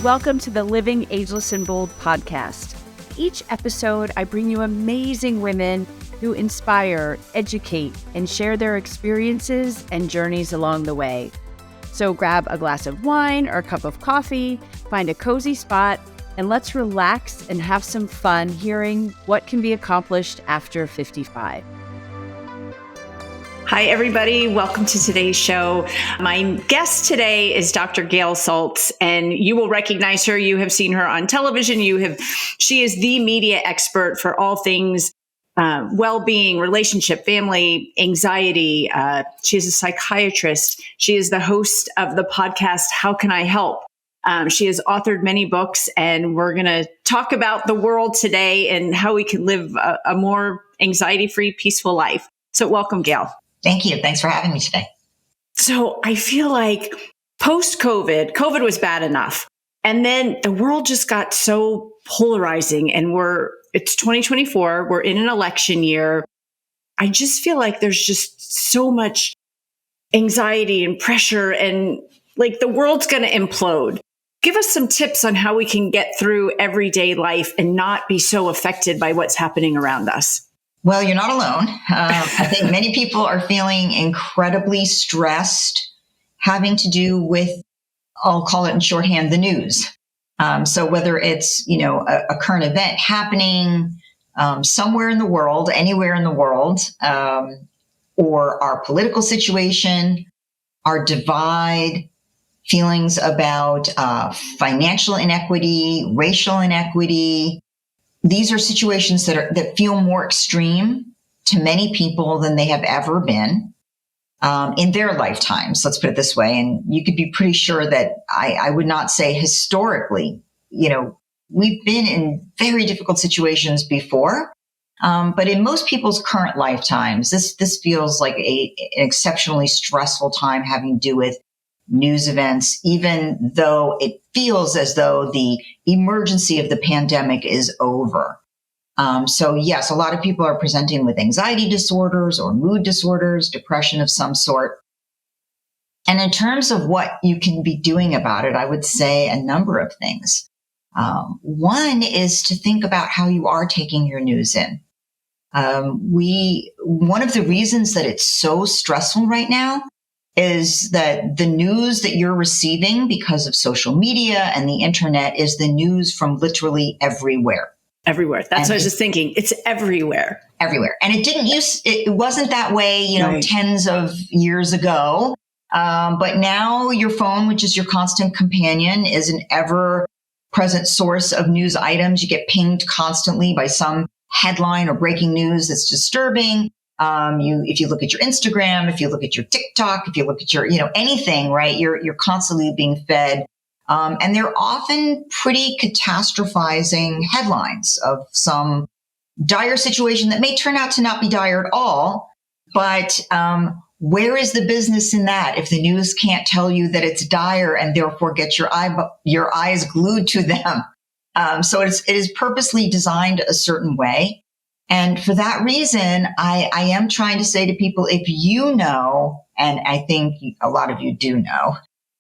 Welcome to the Living Ageless and Bold podcast. Each episode, I bring you amazing women who inspire, educate, and share their experiences and journeys along the way. So grab a glass of wine or a cup of coffee, find a cozy spot, and let's relax and have some fun hearing what can be accomplished after 55. Hi, everybody. Welcome to today's show. My guest today is Dr. Gail Saltz, and you will recognize her. You have seen her on television. She is the media expert for all things well-being, relationship, family, anxiety. She is a psychiatrist. She is the host of the podcast, How Can I Help? She has authored many books, and we're going to talk about the world today and how we can live a more anxiety-free, peaceful life. So welcome, Gail. Thank you. Thanks for having me today. So I feel like COVID was bad enough. And then the world just got so polarizing, and it's 2024. We're in an election year. I just feel like there's just so much anxiety and pressure, and like the world's going to implode. Give us some tips on how we can get through everyday life and not be so affected by what's happening around us. Well, you're not alone. I think many people are feeling incredibly stressed, having to do with, I'll call it in shorthand, the news. So whether it's, a current event happening somewhere in the world, anywhere in the world, or our political situation, our divide, feelings about financial inequity, racial inequity. These are situations that feel more extreme to many people than they have ever been in their lifetimes. Let's put it this way. And you could be pretty sure that I would not say historically, we've been in very difficult situations before. But in most people's current lifetimes, this feels like an exceptionally stressful time having to do with news events, even though it feels as though the emergency of the pandemic is over. So yes, a lot of people are presenting with anxiety disorders or mood disorders, depression of some sort. And in terms of what you can be doing about it, I would say a number of things. One is to think about how you are taking your news in. One of the reasons that it's so stressful right now is that the news that you're receiving because of social media and the internet is the news from literally everywhere. Everywhere. That's what I was just thinking. It's everywhere. Everywhere. And it wasn't that way, right, tens of years ago. But now your phone, which is your constant companion, is an ever-present source of news items. You get pinged constantly by some headline or breaking news that's disturbing. If you look at your Instagram, if you look at your TikTok, if you look at your, anything, right, you're constantly being fed. And they're often pretty catastrophizing headlines of some dire situation that may turn out to not be dire at all. But where is the business in that if the news can't tell you that it's dire and therefore get your eyes glued to them? So it is purposely designed a certain way. And for that reason, I am trying to say to people, if you know, and I think a lot of you do know,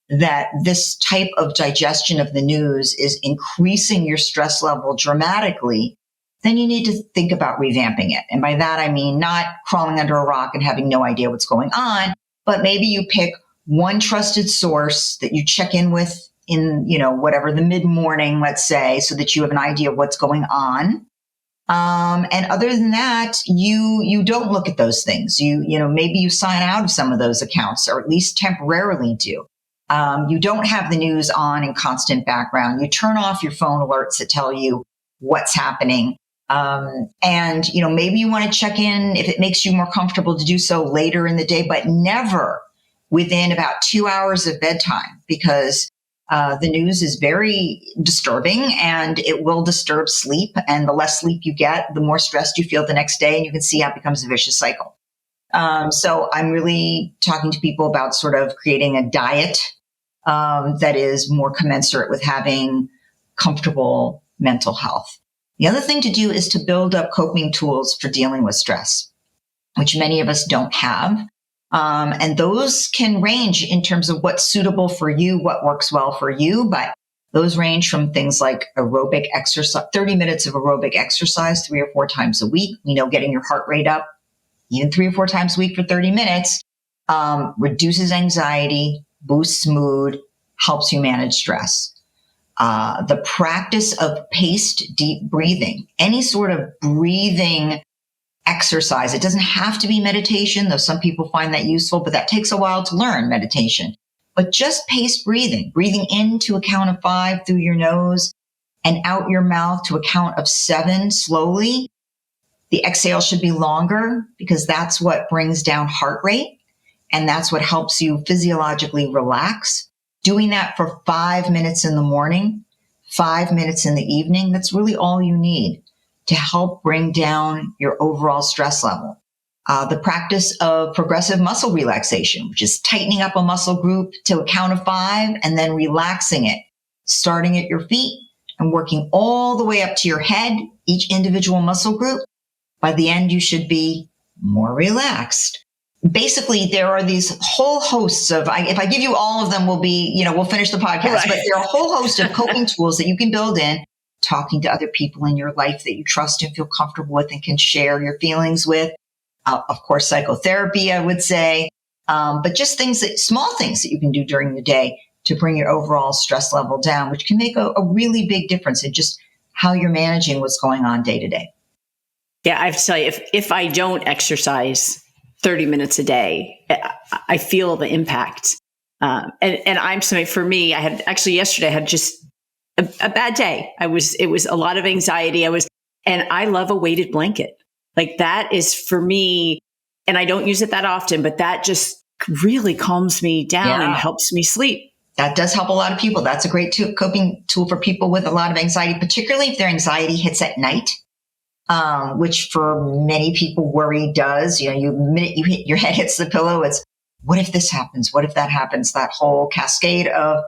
that this type of digestion of the news is increasing your stress level dramatically, then you need to think about revamping it. And by that, I mean not crawling under a rock and having no idea what's going on, but maybe you pick one trusted source that you check in with in, whatever, the mid-morning, let's say, so that you have an idea of what's going on. And other than that, you don't look at those things. Maybe you sign out of some of those accounts, or at least temporarily do. You don't have the news on in constant background. You turn off your phone alerts that tell you what's happening. And maybe you want to check in if it makes you more comfortable to do so later in the day, but never within about 2 hours of bedtime, because the news is very disturbing and it will disturb sleep. And the less sleep you get, the more stressed you feel the next day. And you can see how it becomes a vicious cycle. So I'm really talking to people about sort of creating a diet that is more commensurate with having comfortable mental health. The other thing to do is to build up coping tools for dealing with stress, which many of us don't have. And those can range in terms of what's suitable for you, what works well for you. But Those range from things like aerobic exercise, 30 minutes of aerobic exercise 3 or 4 times a week. We know getting your heart rate up, even 3 or 4 times a week for 30 minutes, reduces anxiety, boosts mood, helps you manage stress. The practice of paced deep breathing, any sort of breathing exercise. It doesn't have to be meditation, though some people find that useful, but that takes a while to learn meditation. But just paced breathing, breathing in to a count of 5 through your nose and out your mouth to a count of 7 slowly. The exhale should be longer because that's what brings down heart rate and that's what helps you physiologically relax. Doing that for 5 minutes in the morning, 5 minutes in the evening, that's really all you need to help bring down your overall stress level. The practice of progressive muscle relaxation, which is tightening up a muscle group to a count of 5 and then relaxing it, starting at your feet and working all the way up to your head, each individual muscle group. By the end, you should be more relaxed. Basically, there are these whole hosts of, if I give you all of them, we'll finish the podcast, right. But there are a whole host of coping tools that you can build in, talking to other people in your life that you trust and feel comfortable with and can share your feelings with. Of course, psychotherapy, I would say, but just small things that you can do during the day to bring your overall stress level down, which can make a really big difference in just how you're managing what's going on day to day. Yeah, I have to tell you, if I don't exercise 30 minutes a day, I feel the impact. And I'm somebody, for me, yesterday I had just a bad day. It was a lot of anxiety. And I love a weighted blanket. Like that is for me, and I don't use it that often, but that just really calms me down and helps me sleep. That does help a lot of people. That's a great coping tool for people with a lot of anxiety, particularly if their anxiety hits at night, which for many people worry does. The minute your head hits the pillow, it's what if this happens? What if that happens? That whole cascade of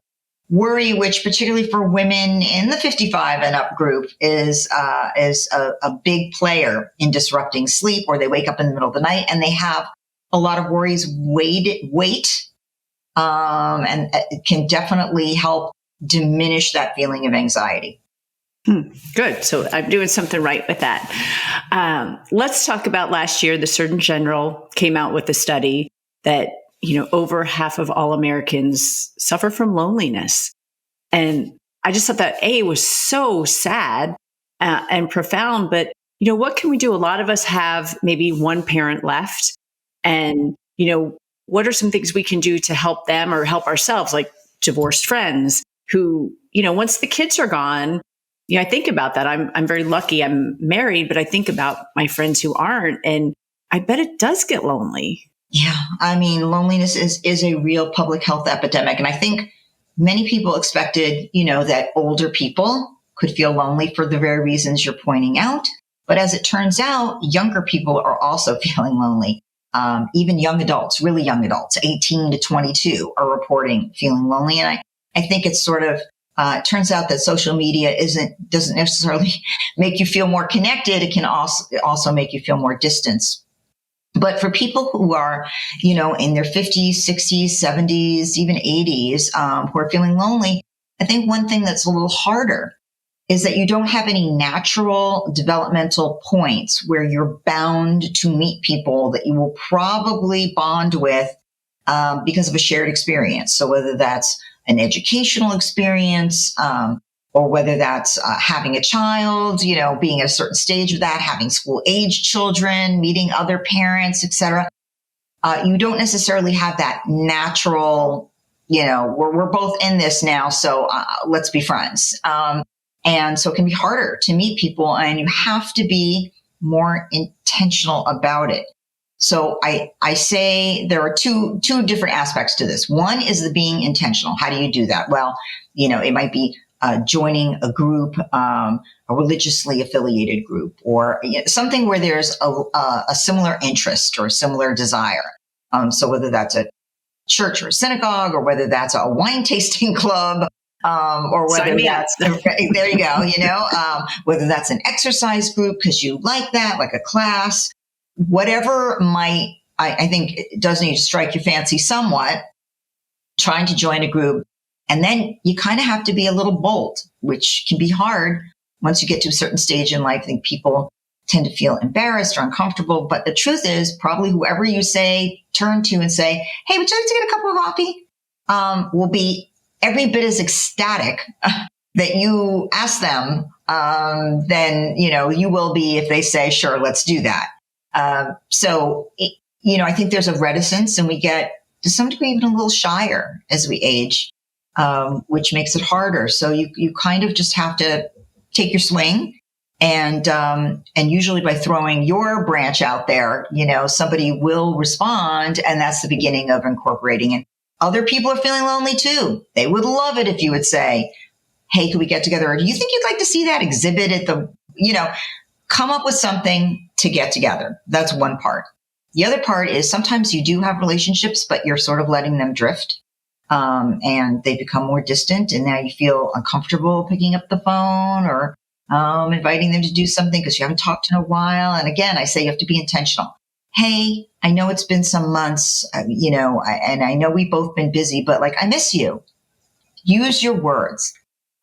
worry, which particularly for women in the 55 and up group is a big player in disrupting sleep, or they wake up in the middle of the night and they have a lot of worries and it can definitely help diminish that feeling of anxiety. Good. So I'm doing something right with that. Let's talk about last year. The Surgeon General came out with a study that over half of all Americans suffer from loneliness. And I just thought that was so sad and profound, but what can we do? A lot of us have maybe one parent left, and what are some things we can do to help them or help ourselves, like divorced friends who, once the kids are gone, I think about that. I'm very lucky. I'm married, but I think about my friends who aren't, and I bet it does get lonely. Yeah. I mean, loneliness is a real public health epidemic. And I think many people expected, that older people could feel lonely for the very reasons you're pointing out. But as it turns out, younger people are also feeling lonely. Even young adults, really young adults, 18 to 22 are reporting feeling lonely. And I think it's sort of, it turns out that social media doesn't necessarily make you feel more connected. It can also make you feel more distant. But for people who are, in their 50s, 60s, 70s, even 80s, who are feeling lonely, I think one thing that's a little harder is that you don't have any natural developmental points where you're bound to meet people that you will probably bond with because of a shared experience. So whether that's an educational experience, or whether that's having a child, being at a certain stage of that, having school-age children, meeting other parents, etc. You don't necessarily have that natural, we're both in this now, so let's be friends. And so it can be harder to meet people, and you have to be more intentional about it. So I say there are two different aspects to this. One is the being intentional. How do you do that? Well, it might be joining a group, a religiously affiliated group, or something where there's a similar interest or a similar desire. So whether that's a church or a synagogue, or whether that's a wine tasting club, or whether that's there you go, whether that's an exercise group because you like that, like a class, whatever I think it does need to strike your fancy somewhat. Trying to join a group And then you kind of have to be a little bold, which can be hard once you get to a certain stage in life. I think people tend to feel embarrassed or uncomfortable. But the truth is, probably whoever you turn to and say, hey, would you like to get a cup of coffee? Will be every bit as ecstatic that you ask them, then, you will be if they say, sure, let's do that. I think there's a reticence, and we get to some degree even a little shyer as we age, which makes it harder. So you kind of just have to take your swing, and usually by throwing your branch out there, somebody will respond, and that's the beginning of incorporating it. Other people are feeling lonely too. They would love it if you would say, hey, could we get together? Or do you think you'd like to see that exhibit at come up with something to get together. That's one part. The other part is sometimes you do have relationships, but you're sort of letting them drift. And they become more distant, and now you feel uncomfortable picking up the phone or inviting them to do something because you haven't talked in a while. And again, I say you have to be intentional. Hey, I know it's been some months, and I know we've both been busy, but I miss you. Use your words.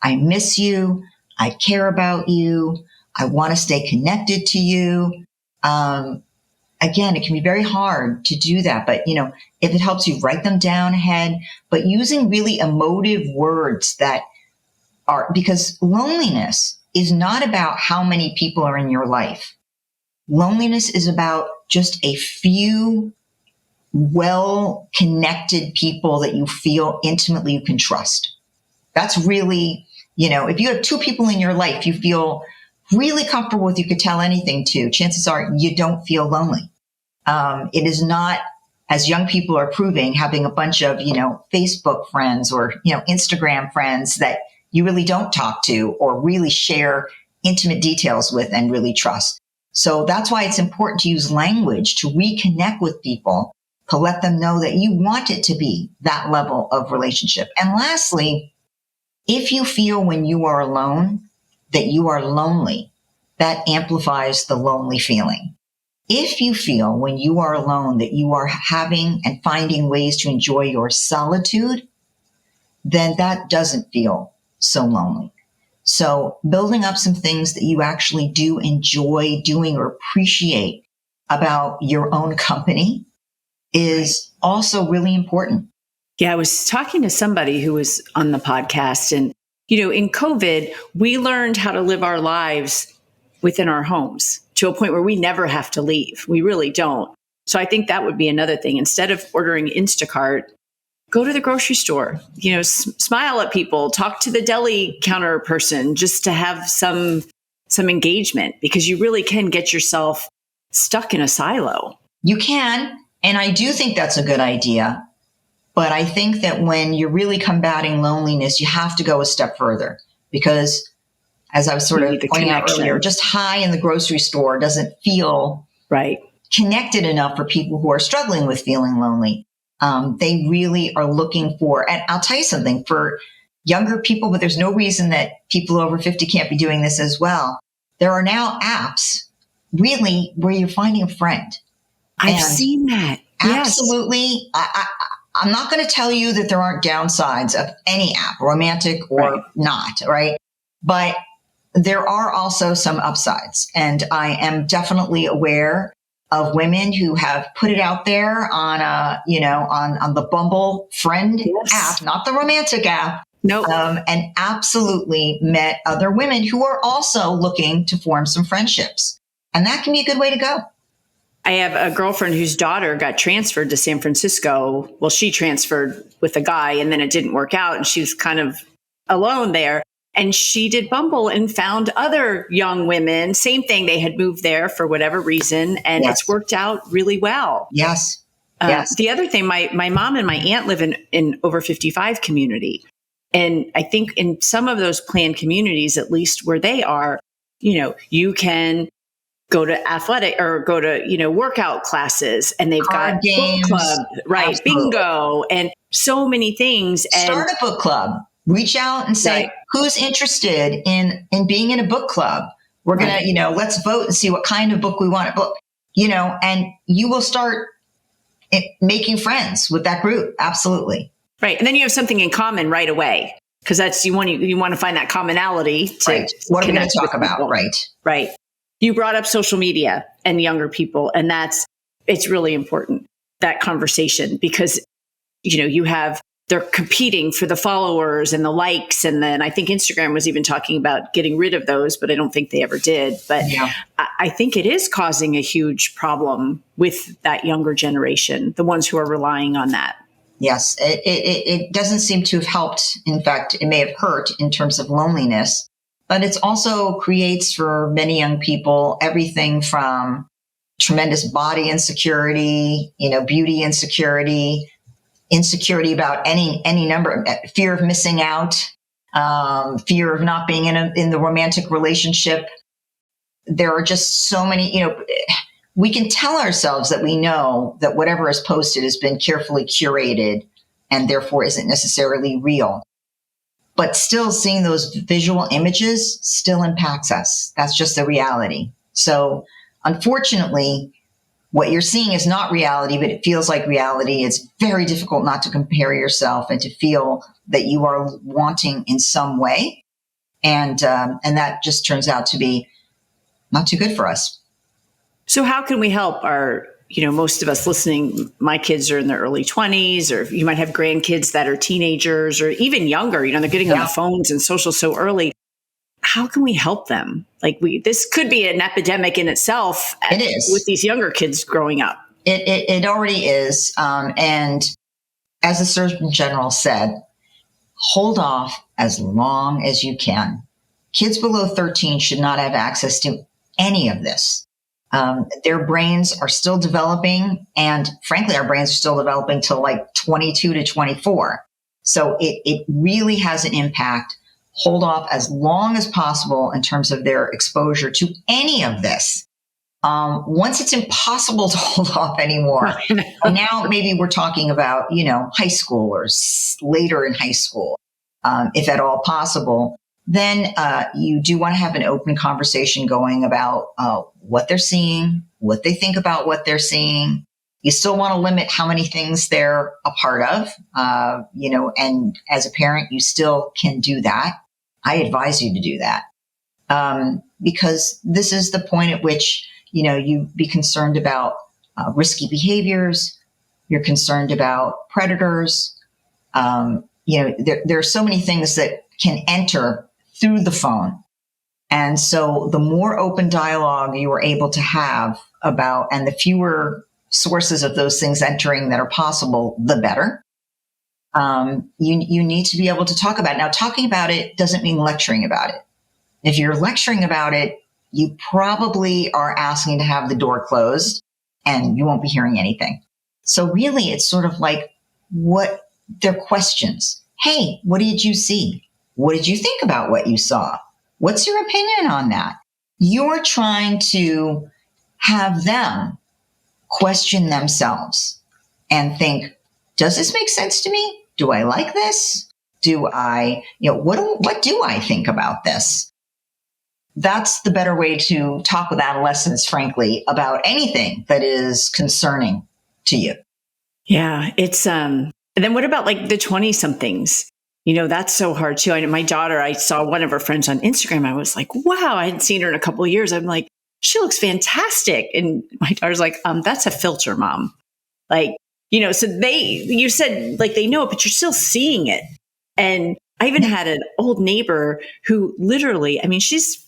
I miss you. I care about you. I want to stay connected to you. Again, it can be very hard to do that, but if it helps you, write them down ahead, but using really emotive words because loneliness is not about how many people are in your life. Loneliness is about just a few well-connected people that you feel intimately you can trust. That's really, if you have two people in your life you feel really comfortable with, you could tell anything to, chances are you don't feel lonely. It is not, as young people are proving, having a bunch of, Facebook friends or, Instagram friends that you really don't talk to or really share intimate details with and really trust. So that's why it's important to use language to reconnect with people, to let them know that you want it to be that level of relationship. And lastly, if you feel when you are alone that you are lonely, that amplifies the lonely feeling. If you feel when you are alone that you are having and finding ways to enjoy your solitude, then that doesn't feel so lonely. So building up some things that you actually do enjoy doing or appreciate about your own company is also really important. Yeah, I was talking to somebody who was on the podcast, and, in COVID, we learned how to live our lives within our homes to a point where we never have to leave. We really don't. So I think that would be another thing. Instead of ordering Instacart, go to the grocery store, smile at people, talk to the deli counter person just to have some engagement, because you really can get yourself stuck in a silo. You can. And I do think that's a good idea. But I think that when you're really combating loneliness, you have to go a step further, because as I was sort of pointing out earlier, just hi in the grocery store doesn't feel right connected enough for people who are struggling with feeling lonely. They really are looking for, and I'll tell you something, for younger people, but there's no reason that people over 50 can't be doing this as well. There are now apps really where you're finding a friend. I've seen that. Absolutely. Yes. I'm not going to tell you that there aren't downsides of any app, romantic or not, right? But there are also some upsides. And I am definitely aware of women who have put it out there on on the Bumble friend app, not the romantic app. Nope. And absolutely met other women who are also looking to form some friendships. And that can be a good way to go. I have a girlfriend whose daughter got transferred to San Francisco. Well, she transferred with a guy, and then it didn't work out, and she was kind of alone there. And she did Bumble and found other young women. Same thing. They had moved there for whatever reason, and it's worked out really well. Yes. The other thing, my mom and my aunt live in over 55 community. And I think in some of those planned communities, at least where they are, you can go to athletic or go to, workout classes, and they've got games, book club, right? Absolutely. Bingo, and so many things. And start a book club. Reach out and say, who's interested in being in a book club? We're going to, let's vote and see what kind of book we want. And you will start making friends with that group. Absolutely. Right. And then you have something in common right away, because that's, you want to find that commonality to right. What are we going to talk about? People. Right. Right. You brought up social media and younger people, and it's really important, that conversation, because, they're competing for the followers and the likes. And then I think Instagram was even talking about getting rid of those, but I don't think they ever did. But yeah. I think it is causing a huge problem with that younger generation, the ones who are relying on that. Yes, it doesn't seem to have helped. In fact, it may have hurt in terms of loneliness, but it also creates for many young people everything from tremendous body insecurity, beauty insecurity, insecurity about any number, fear of missing out, fear of not being in the romantic relationship. There are just so many, we can tell ourselves that we know that whatever is posted has been carefully curated and therefore isn't necessarily real. But still, seeing those visual images still impacts us. That's just the reality. So unfortunately, what you're seeing is not reality, but it feels like reality. It's very difficult not to compare yourself and to feel that you are wanting in some way. And that just turns out to be not too good for us. So how can we help our, most of us listening, my kids are in their early 20s, or you might have grandkids that are teenagers or even younger, they're getting on the phones and social so early. How can we help them? This could be an epidemic in itself. It is. With these younger kids growing up. It already is. And as the Surgeon General said, hold off as long as you can. Kids below 13 should not have access to any of this. Their brains are still developing. And frankly, our brains are still developing till 22 to 24. So it really has an impact. Hold off as long as possible in terms of their exposure to any of this. Once it's impossible to hold off anymore, now maybe we're talking about, high school or later in high school, if at all possible, then you do want to have an open conversation going about what they're seeing, what they think about what they're seeing. You still want to limit how many things they're a part of, and as a parent, you still can do that. I advise you to do that because this is the point at which, you be concerned about risky behaviors. You're concerned about predators. There are so many things that can enter through the phone. And so the more open dialogue you are able to have about, and the fewer sources of those things entering that are possible, the better. You need to be able to talk about it. Now, talking about it doesn't mean lecturing about it. If you're lecturing about it, you probably are asking to have the door closed and you won't be hearing anything. So really, it's sort of like what they're questions. Hey, what did you see? What did you think about what you saw? What's your opinion on that? You're trying to have them question themselves and think, does this make sense to me? Do I like this? Do I, what do I think about this? That's the better way to talk with adolescents, frankly, about anything that is concerning to you. Yeah, it's, and then what about the 20-somethings? That's so hard too. I know my daughter, I saw one of her friends on Instagram. I was like, wow, I hadn't seen her in a couple of years. I'm like, she looks fantastic. And my daughter's like, that's a filter, Mom. So you said they know it, but you're still seeing it. And I even had an old neighbor who literally, she's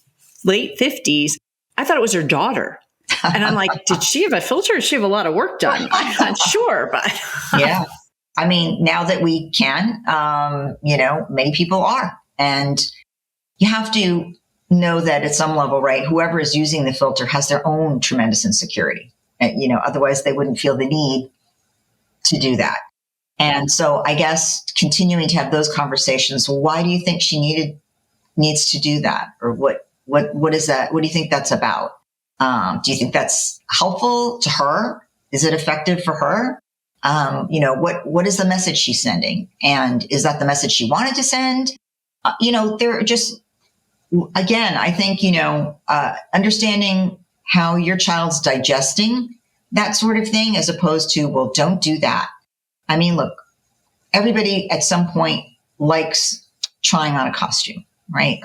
late 50s. I thought it was her daughter. And I'm like, did she have a filter? Or did she have a lot of work done? I'm not sure, but. Yeah. Now that we can, many people are. And you have to know that at some level, right, whoever is using the filter has their own tremendous insecurity. Otherwise they wouldn't feel the need to do that. And so I guess continuing to have those conversations, why do you think she needs to do that? Or what is that? What do you think that's about? Do you think that's helpful to her? Is it effective for her? What is the message she's sending? And is that the message she wanted to send? They're just, again, I think, understanding how your child's digesting that sort of thing, as opposed to, well, don't do that. Look, everybody at some point likes trying on a costume, right?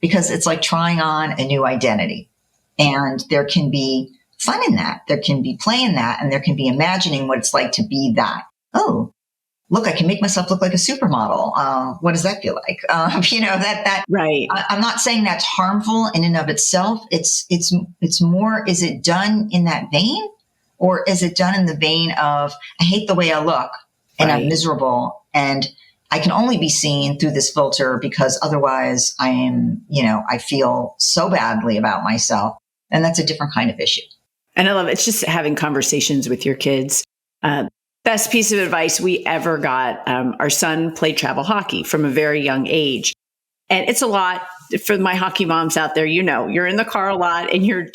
Because it's like trying on a new identity. And there can be fun in that. There can be play in that. And there can be imagining what it's like to be that. Oh, look, I can make myself look like a supermodel. What does that feel like? Right. I'm not saying that's harmful in and of itself. It's more, is it done in that vein, or is it done in the vein of, I hate the way I look and I'm miserable and I can only be seen through this filter because otherwise I feel so badly about myself. And that's a different kind of issue. And I love it. It's just having conversations with your kids. Best piece of advice we ever got. Our son played travel hockey from a very young age. And it's a lot for my hockey moms out there. You're in the car a lot and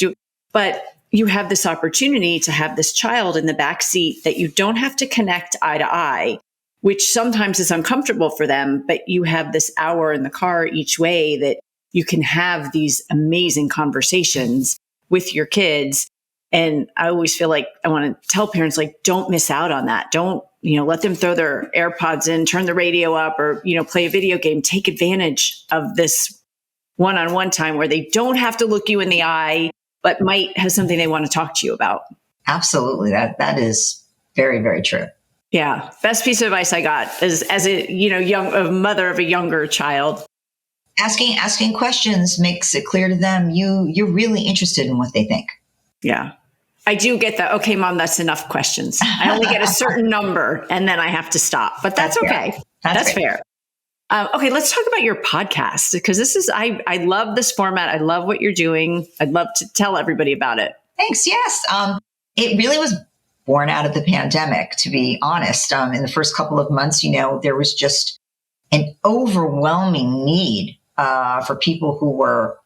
but you have this opportunity to have this child in the back seat that you don't have to connect eye to eye, which sometimes is uncomfortable for them. But you have this hour in the car each way that you can have these amazing conversations with your kids. And I always feel like I want to tell parents, like, don't miss out on that. Don't, let them throw their AirPods in, turn the radio up, or, play a video game. Take advantage of this one-on-one time where they don't have to look you in the eye, but might have something they want to talk to you about. Absolutely. That is very, very true. Yeah. Best piece of advice I got is as a mother of a younger child. Asking questions makes it clear to them you're really interested in what they think. Yeah. I do get that. Okay, Mom, that's enough questions. I only get a certain number and then I have to stop, but that's okay. That's fair. Okay, let's talk about your podcast, because I love this format. I love what you're doing. I'd love to tell everybody about it. Thanks. Yes. It really was born out of the pandemic, to be honest. In the first couple of months, there was just an overwhelming need for people who were,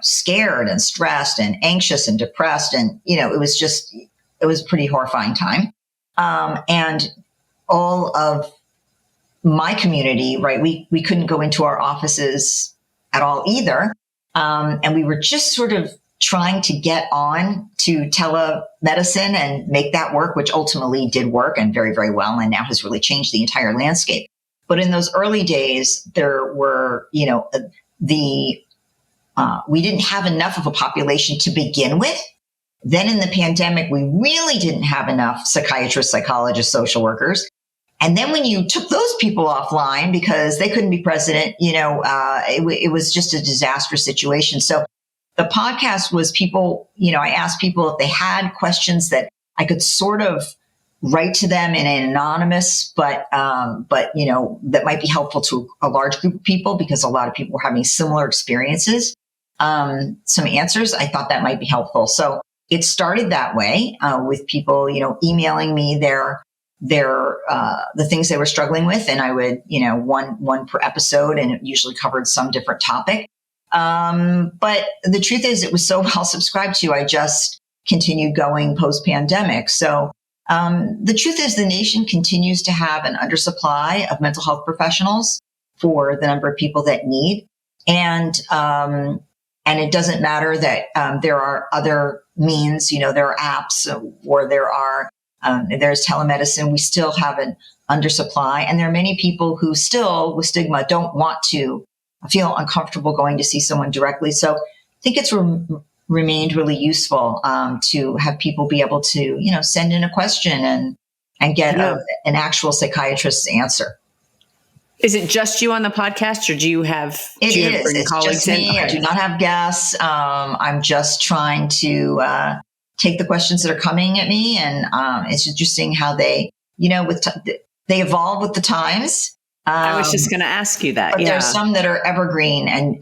scared and stressed and anxious and depressed. And, it was a pretty horrifying time. And all of my community, right, we couldn't go into our offices at all either. And we were just sort of trying to get on to telemedicine and make that work, which ultimately did work and very, very well, and now has really changed the entire landscape. But in those early days, there were, we didn't have enough of a population to begin with. Then in the pandemic, we really didn't have enough psychiatrists, psychologists, social workers. And then when you took those people offline because they couldn't be president, it was just a disastrous situation. So the podcast was people, I asked people if they had questions that I could sort of write to them in an anonymous, but that might be helpful to a large group of people because a lot of people were having similar experiences. Some answers, I thought that might be helpful. So it started that way, with people, emailing me the things they were struggling with. And I would, one per episode, and it usually covered some different topic. But the truth is it was so well subscribed to, I just continued going post pandemic. So, the truth is the nation continues to have an undersupply of mental health professionals for the number of people that need. And it doesn't matter that, there are other means, there are apps or there's telemedicine. We still have an undersupply. And there are many people who still, with stigma, don't want to feel uncomfortable going to see someone directly. So I think it's remained really useful to have people be able to, send in a question and get an actual psychiatrist's answer. Is it just you on the podcast, or do you have it's colleagues just me. in? Okay. I do not have guests. I'm just trying to take the questions that are coming at me, and it's interesting how they, they evolve with the times. I was just going to ask you that. But there's some that are evergreen and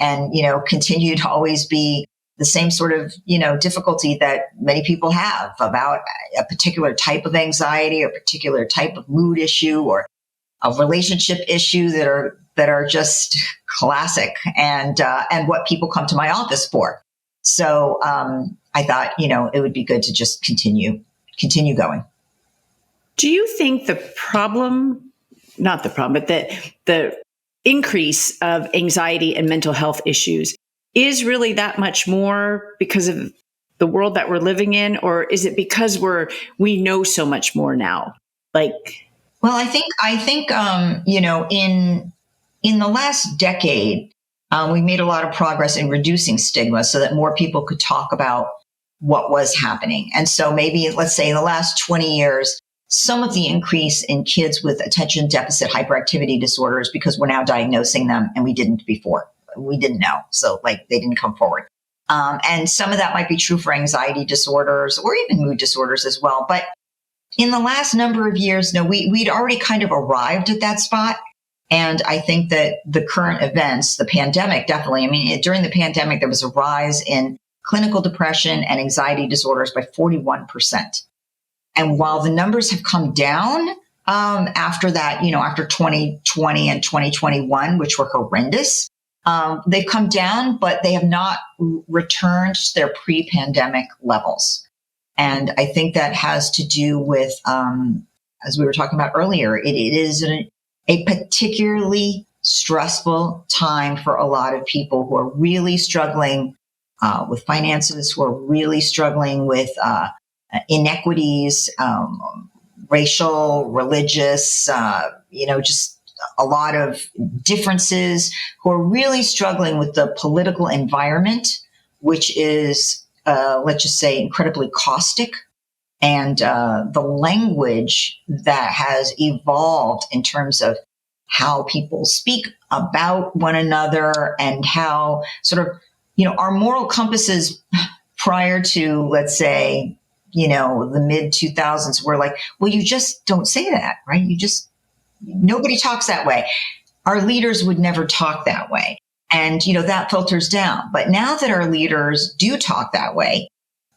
continue to always be the same sort of, difficulty that many people have about a particular type of anxiety, a particular type of mood issue, or a relationship issue that are just classic and what people come to my office for. So I thought, it would be good to just continue going. Do you think but the increase of anxiety and mental health issues is really that much more because of the world that we're living in, or is it because we know so much more now? Well, I think in the last decade, we made a lot of progress in reducing stigma so that more people could talk about what was happening. And so maybe, let's say in the last 20 years, some of the increase in kids with attention deficit hyperactivity disorders, because we're now diagnosing them and we didn't before. We didn't know. So like they didn't come forward. And some of that might be true for anxiety disorders or even mood disorders as well. But in the last number of years, no, we'd already kind of arrived at that spot. And I think that the current events, the pandemic, definitely, during the pandemic, there was a rise in clinical depression and anxiety disorders by 41%. And while the numbers have come down after that, after 2020 and 2021, which were horrendous, they've come down, but they have not returned to their pre-pandemic levels. And I think that has to do with, as we were talking about earlier, it is a particularly stressful time for a lot of people who are really struggling with finances, who are really struggling with inequities, racial, religious, just a lot of differences, who are really struggling with the political environment, which is, let's just say, incredibly caustic. And the language that has evolved in terms of how people speak about one another and how sort of, our moral compasses prior to, let's say, the mid 2000s were like, well, you just don't say that, right? Nobody talks that way. Our leaders would never talk that way. And, that filters down. But now that our leaders do talk that way,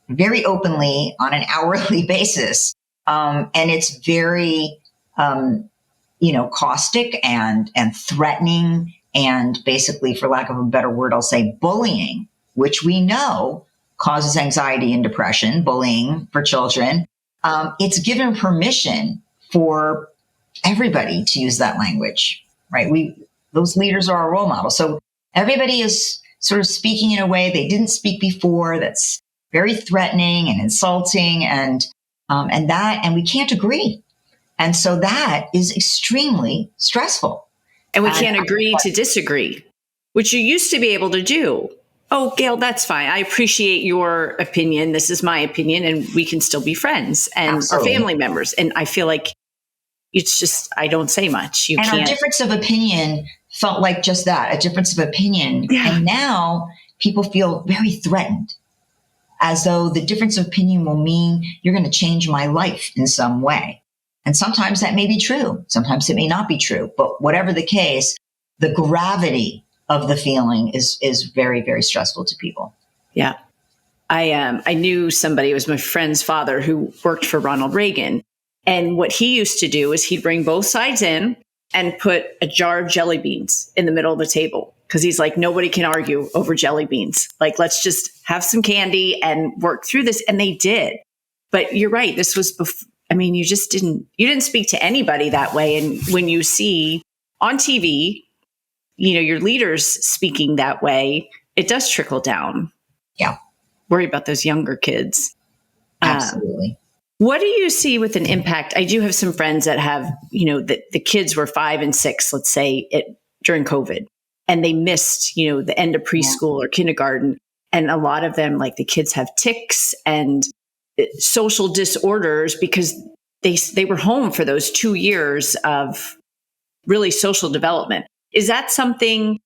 very openly on an hourly basis, and it's very, caustic and threatening, and basically, for lack of a better word, I'll say bullying, which we know causes anxiety and depression, bullying for children. It's given permission for everybody to use that language, right? Those leaders are our role models. So everybody is sort of speaking in a way they didn't speak before. That's very threatening and insulting, and we can't agree. And so that is extremely stressful. And we can't agree to disagree, which you used to be able to do. Oh, Gail, that's fine. I appreciate your opinion. This is my opinion, and we can still be friends and Absolutely. Our family members. And I feel like it's just, I don't say much. Our difference of opinion felt like just that, a difference of opinion. Yeah. And now people feel very threatened, as though the difference of opinion will mean you're going to change my life in some way. And sometimes that may be true. Sometimes it may not be true. But whatever the case, the gravity of the feeling is very, very stressful to people. Yeah. I knew somebody, it was my friend's father, who worked for Ronald Reagan. And what he used to do is he'd bring both sides in and put a jar of jelly beans in the middle of the table. Because he's like, nobody can argue over jelly beans. Like, let's just have some candy and work through this. And they did. But you're right. This was before. You didn't speak to anybody that way. And when you see on TV, your leaders speaking that way, it does trickle down. Yeah. Worry about those younger kids. Absolutely. What do you see with an impact? I do have some friends that have, the kids were 5 and 6, let's say, during COVID, and they missed, the end of preschool or kindergarten. And a lot of them, like the kids have tics and social disorders because they were home for those 2 years of really social development. Is that something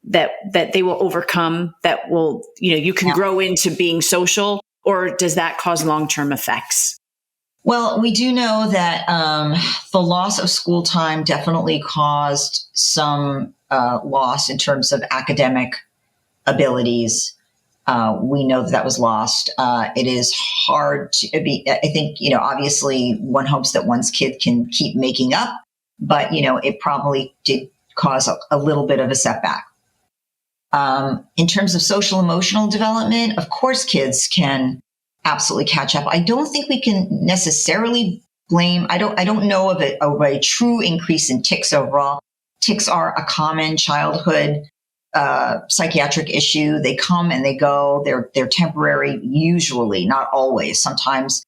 that they will overcome, that will, you can grow into being social, or does that cause long-term effects? Well, we do know that the loss of school time definitely caused some loss in terms of academic abilities. We know that was lost. It is hard to be, I think, obviously one hopes that one's kid can keep making up, but, it probably did cause a little bit of a setback. In terms of social emotional development, of course, kids can absolutely catch up. I don't think we can necessarily blame, I don't know of a true increase in tics overall. Tics are a common childhood psychiatric issue. They come and they go. They're temporary, usually, not always. Sometimes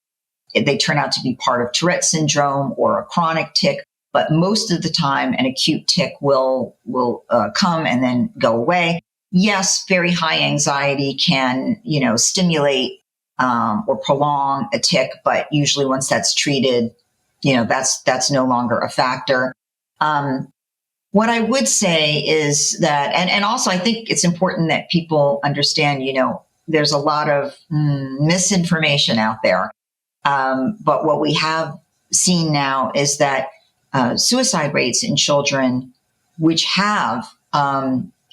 they turn out to be part of Tourette syndrome or a chronic tic. but most of the time an acute tic will come and then go away. Yes, very high anxiety can, stimulate or prolong a tic, but usually once that's treated, that's no longer a factor. What I would say is that, and also I think it's important that people understand, there's a lot of misinformation out there. But what we have seen now is that suicide rates in children, which have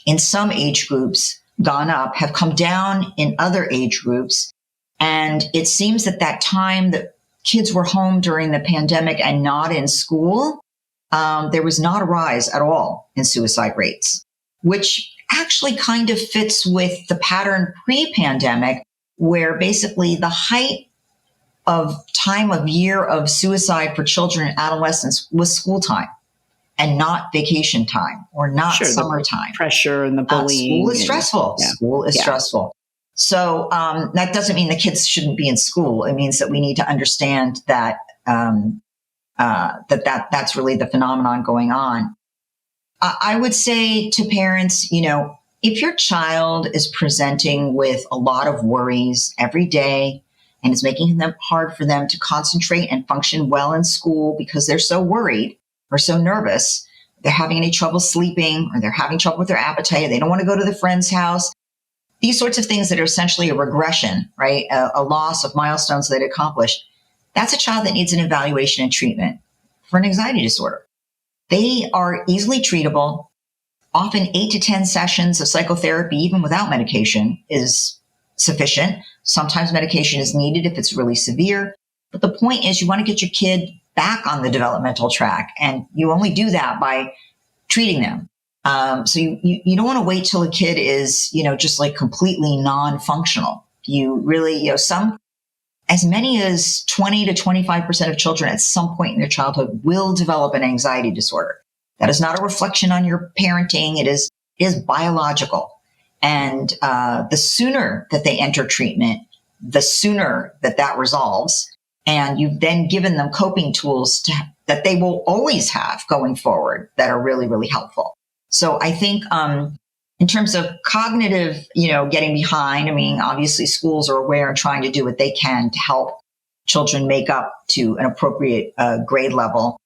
in some age groups gone up, have come down in other age groups. And it seems that time that kids were home during the pandemic and not in school, there was not a rise at all in suicide rates, which actually kind of fits with the pattern pre-pandemic, where basically the height of time of year of suicide for children and adolescents was school time and not vacation time or not summertime. Pressure and the bullying. School is stressful. Yeah. School is stressful. So that doesn't mean the kids shouldn't be in school. It means that we need to understand that that's really the phenomenon going on. I would say to parents, if your child is presenting with a lot of worries every day and it's making them hard for them to concentrate and function well in school because they're so worried or so nervous, they're having any trouble sleeping or they're having trouble with their appetite, they don't want to go to the friend's house, these sorts of things that are essentially a regression, right? A loss of milestones that they accomplished. That's a child that needs an evaluation and treatment for an anxiety disorder. They are easily treatable. Often 8 to 10 sessions of psychotherapy, even without medication, is sufficient. Sometimes medication is needed if it's really severe. But the point is you want to get your kid back on the developmental track. And you only do that by treating them. So you don't want to wait till a kid is, just like completely non-functional. You really, as many as 20 to 25% of children at some point in their childhood will develop an anxiety disorder. That is not a reflection on your parenting. It is biological. And the sooner that they enter treatment, the sooner that resolves. And you've then given them coping tools that they will always have going forward that are really, really helpful. So I think in terms of cognitive, getting behind, obviously schools are aware and trying to do what they can to help children make up to an appropriate grade level.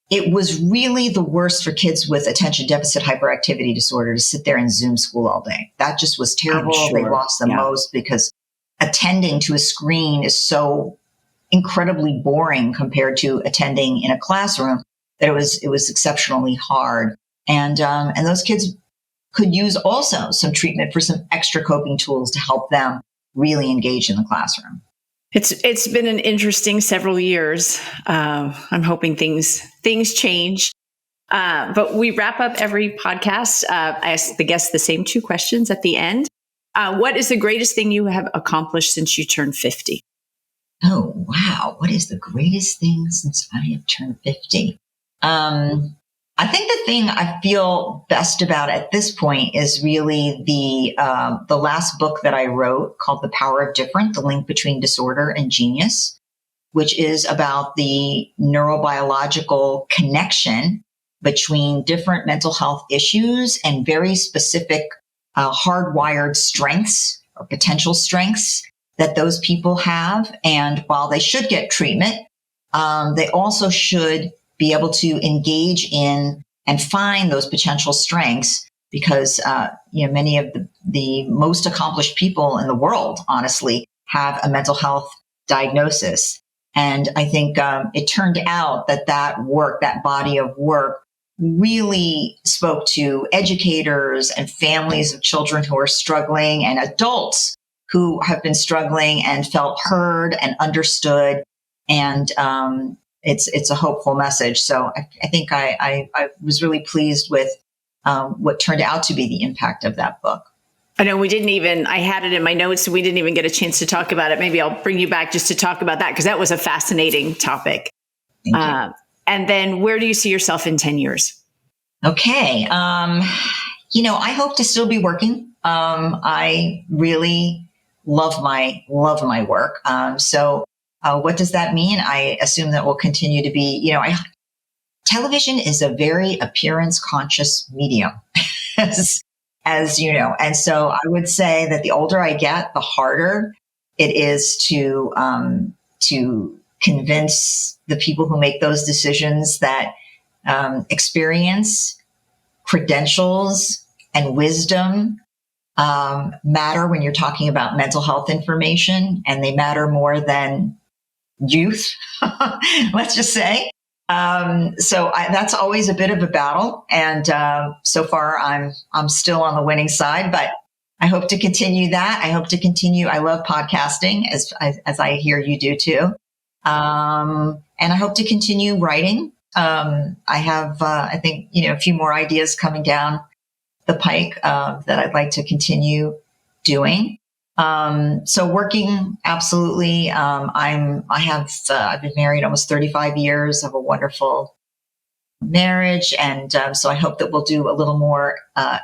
It was really the worst for kids with attention deficit hyperactivity disorder to sit there and Zoom school all day. That just was terrible. Sure. They lost the most because attending to a screen is so incredibly boring compared to attending in a classroom that it was exceptionally hard. And those kids could use also some treatment for some extra coping tools to help them really engage in the classroom. It's been an interesting several years. I'm hoping things change. But we wrap up every podcast. I ask the guests the same 2 questions at the end. What is the greatest thing you have accomplished since you turned 50? Oh, wow. What is the greatest thing since I have turned 50? I think the thing I feel best about at this point is really the last book that I wrote called The Power of Different, The Link Between Disorder and Genius, which is about the neurobiological connection between different mental health issues and very specific hardwired strengths or potential strengths that those people have. And while they should get treatment, they also should be able to engage in and find those potential strengths because, many of the most accomplished people in the world, honestly, have a mental health diagnosis. And I think it turned out that work, that body of work, really spoke to educators and families of children who are struggling and adults who have been struggling and felt heard and understood. And it's a hopeful message. So I think I was really pleased with what turned out to be the impact of that book. I know I had it in my notes, and we didn't even get a chance to talk about it. Maybe I'll bring you back just to talk about that because that was a fascinating topic. Thank you. And then where do you see yourself in 10 years? Okay. I hope to still be working. I really love my work. So what does that mean? I assume that will continue to be, television is a very appearance conscious medium, as you know. And so I would say that the older I get, the harder it is to convince the people who make those decisions that experience, credentials, and wisdom matter when you're talking about mental health information, and they matter more than youth, let's just say. So that's always a bit of a battle. And so far, I'm still on the winning side, but I hope to continue that. I hope to continue. I love podcasting, as I hear you do too. And I hope to continue writing. I have, I think, a few more ideas coming down the pike that I'd like to continue doing. So working, absolutely. I've been married almost 35 years, have a wonderful marriage. And so I hope that we'll do a little more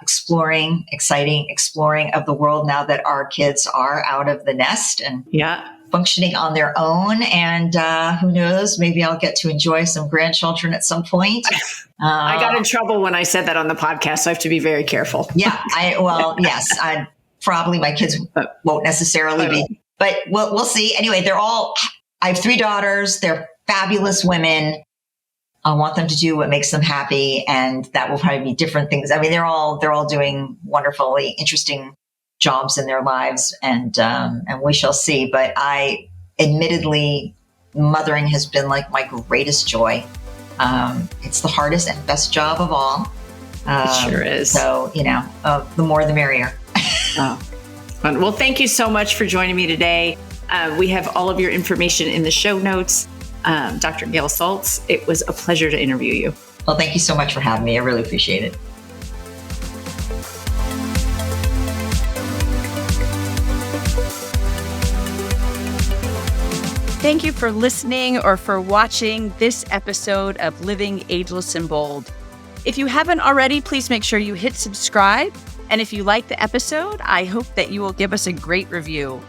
exciting exploring of the world now that our kids are out of the nest and functioning on their own. And who knows, maybe I'll get to enjoy some grandchildren at some point. I got in trouble when I said that on the podcast, so I have to be very careful. Yes, probably my kids won't necessarily be, but we'll see. Anyway, I have 3 daughters. They're fabulous women. I want them to do what makes them happy. And that will probably be different things. I mean, they're all doing wonderfully interesting jobs in their lives, and we shall see. But admittedly, mothering has been like my greatest joy. It's the hardest and best job of all. It sure is. So, the more the merrier. Oh. Well, thank you so much for joining me today. We have all of your information in the show notes. Dr. Gail Saltz, it was a pleasure to interview you. Well, thank you so much for having me. I really appreciate it. Thank you for listening or for watching this episode of Living Ageless and Bold. If you haven't already, please make sure you hit subscribe. And if you like the episode, I hope that you will give us a great review.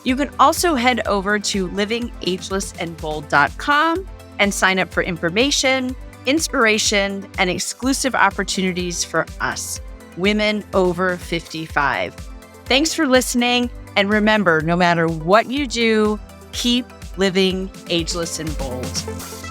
You can also head over to livingagelessandbold.com and sign up for information, inspiration, and exclusive opportunities for us, women over 55. Thanks for listening. And remember, no matter what you do, keep living ageless and bold.